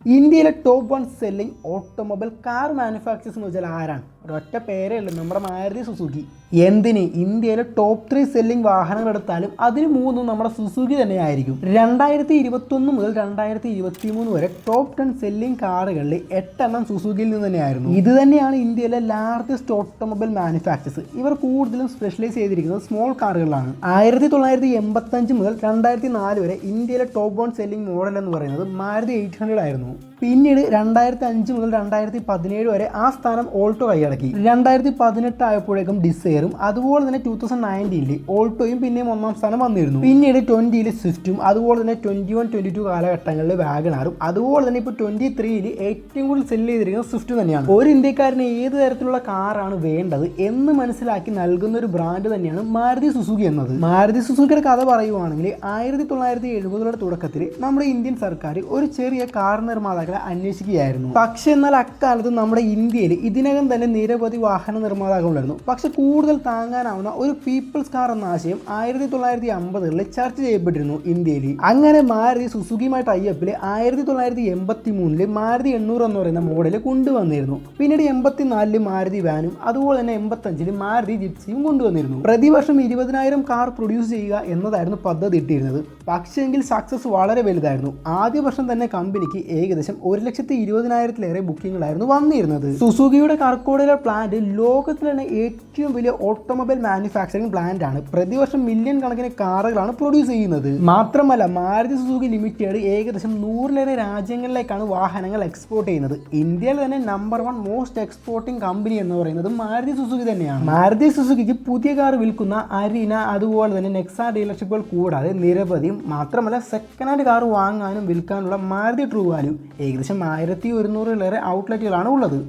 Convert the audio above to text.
ഇന്ത്യയിലെ top 1 selling automobile car manufacturers എന്ന് വെച്ചാൽ ആരാണ്? ഒരൊറ്റ പേരേ ഉള്ളൂ, നമ്മുടെ മാരുതി സുസുക്കി. എന്തിന് ഇന്ത്യയിലെ ടോപ്പ് 3 സെല്ലിംഗ് വാഹനങ്ങൾ എടുത്താലും അതിന് 3 നമ്മുടെ സുസുക്കി തന്നെയായിരിക്കും. 2021 മുതൽ 2023 വരെ ടോപ്പ് 10 സെല്ലിംഗ് കാറുകളിൽ 8 സുസുക്കിയിൽ നിന്ന് തന്നെയായിരുന്നു. ഇത് തന്നെയാണ് ഇന്ത്യയിലെ ലാർജസ്റ്റ് ഓട്ടോമൊബൈൽ മാനുഫാക്ചേഴ്സ്. ഇവർ കൂടുതലും സ്പെഷ്യലൈസ് ചെയ്തിരിക്കുന്നത് സ്മോൾ കാറുകളിലാണ്. 1985 മുതൽ 2004 വരെ ഇന്ത്യയിലെ ടോപ്പ് 1 സെല്ലിംഗ് മോഡൽ എന്ന് പറയുന്നത് മാരുതി 800 ആയിരുന്നു. പിന്നീട് 2005 മുതൽ 2017 വരെ ആ സ്ഥാനം ഓൾട്ടോ കൈയടക്കി. 2018 ആയപ്പോഴേക്കും ഡിസയറും അതുപോലെ തന്നെ 2019 ഓൾട്ടോയും പിന്നെയും 1ാം സ്ഥാനം വന്നിരുന്നു. പിന്നീട് 20 സ്വിഫ്റ്റും അതുപോലെ തന്നെ 21-22 കാലഘട്ടങ്ങളിൽ വാഗണാറും അതുപോലെ തന്നെ ഇപ്പോൾ 23 ഏറ്റവും കൂടുതൽ സെല്ല് ചെയ്തിരിക്കുന്നത് സ്വിഫ്റ്റ് തന്നെയാണ്. ഒരു ഇന്ത്യക്കാരന് ഏത് തരത്തിലുള്ള കാറാണ് വേണ്ടത് എന്ന് മനസ്സിലാക്കി നൽകുന്ന ഒരു ബ്രാൻഡ് തന്നെയാണ് മാരുതി സുസുക്കി എന്നത്. മാരുതി സുസുക്കിയുടെ കഥ പറയുവാണെങ്കിൽ 1970കളുടെ തുടക്കത്തിൽ നമ്മുടെ ഇന്ത്യൻ സർക്കാർ ഒരു ചെറിയ കാർ നിർമ്മാതാക്കളെ അന്വേഷിക്കുകയായിരുന്നു. പക്ഷെ എന്നാൽ അക്കാലത്ത് നമ്മുടെ ഇന്ത്യയിൽ ഇതിനകം തന്നെ നിരവധി വാഹന നിർമ്മാതാക്കളുണ്ടായിരുന്നു. പക്ഷെ കൂടുതൽ താങ്ങാനാവുന്ന ഒരു പീപ്പിൾസ് കാർ എന്ന ആശയം 1950കളിൽ ചർച്ച ചെയ്യപ്പെട്ടിരുന്നു ഇന്ത്യയിൽ. അങ്ങനെ മാരുതി സുസുക്കിയുമായി ടൈപ്പിൽ 1983 മാരുതി 800 എന്ന് പറയുന്ന മോഡൽ കൊണ്ടുവന്നിരുന്നു. പിന്നീട് 84 മാരുതി വാനും അതുപോലെ തന്നെ 85 മാരുതി ജിപ്സിയും കൊണ്ടുവന്നിരുന്നു. പ്രതിവർഷം 20,000 കാർ പ്രൊഡ്യൂസ് ചെയ്യുക എന്നതായിരുന്നു പദ്ധതി ഇട്ടിരുന്നത്. പക്ഷെങ്കിൽ സക്സസ് വളരെ വലുതായിരുന്നു. ആദ്യ വർഷം തന്നെ കമ്പനിക്ക് ഏകദേശം 1,20,000-ലേറെ ബുക്കിംഗുകളായിരുന്നു വന്നിരുന്നത്. സുസുക്കിയുടെ കർക്കോടക പ്ലാന്റ് ലോകത്തിലെ തന്നെ ഏറ്റവും വലിയ ഓട്ടോമൊബൈൽ മാനുഫാക്ചറിംഗ് പ്ലാന്റ് ആണ്. പ്രതിവർഷം മില്യൺ കണക്കിന് കാറുകളാണ് പ്രൊഡ്യൂസ് ചെയ്യുന്നത്. മാത്രമല്ല മാരുതി സുസുക്കി ലിമിറ്റഡ് ഏകദേശം 100-ലേറെ രാജ്യങ്ങളിലേക്കാണ് വാഹനങ്ങൾ എക്സ്പോർട്ട് ചെയ്യുന്നത്. ഇന്ത്യയിൽ തന്നെ നമ്പർ 1 മോസ്റ്റ് എക്സ്പോർട്ടിംഗ് കമ്പനി എന്ന് പറയുന്നത് മാരുതി സുസുക്കി തന്നെയാണ്. മാരുതി സുസുക്കിക്ക് പുതിയ കാർ വിൽക്കുന്ന അരീന അതുപോലെ തന്നെ നെക്സ ഡീലർഷിപ്പുകൾ കൂടാതെ നിരവധിയും മാത്രമല്ല സെക്കൻഡ് ഹാൻഡ് കാർ വാങ്ങാനും വിൽക്കാനുള്ള മാരുതി ട്രൂ വാല്യൂ ഏകദേശം 1,100-ലേറെ ഔട്ട്ലെറ്റുകളാണ് ഉള്ളത്.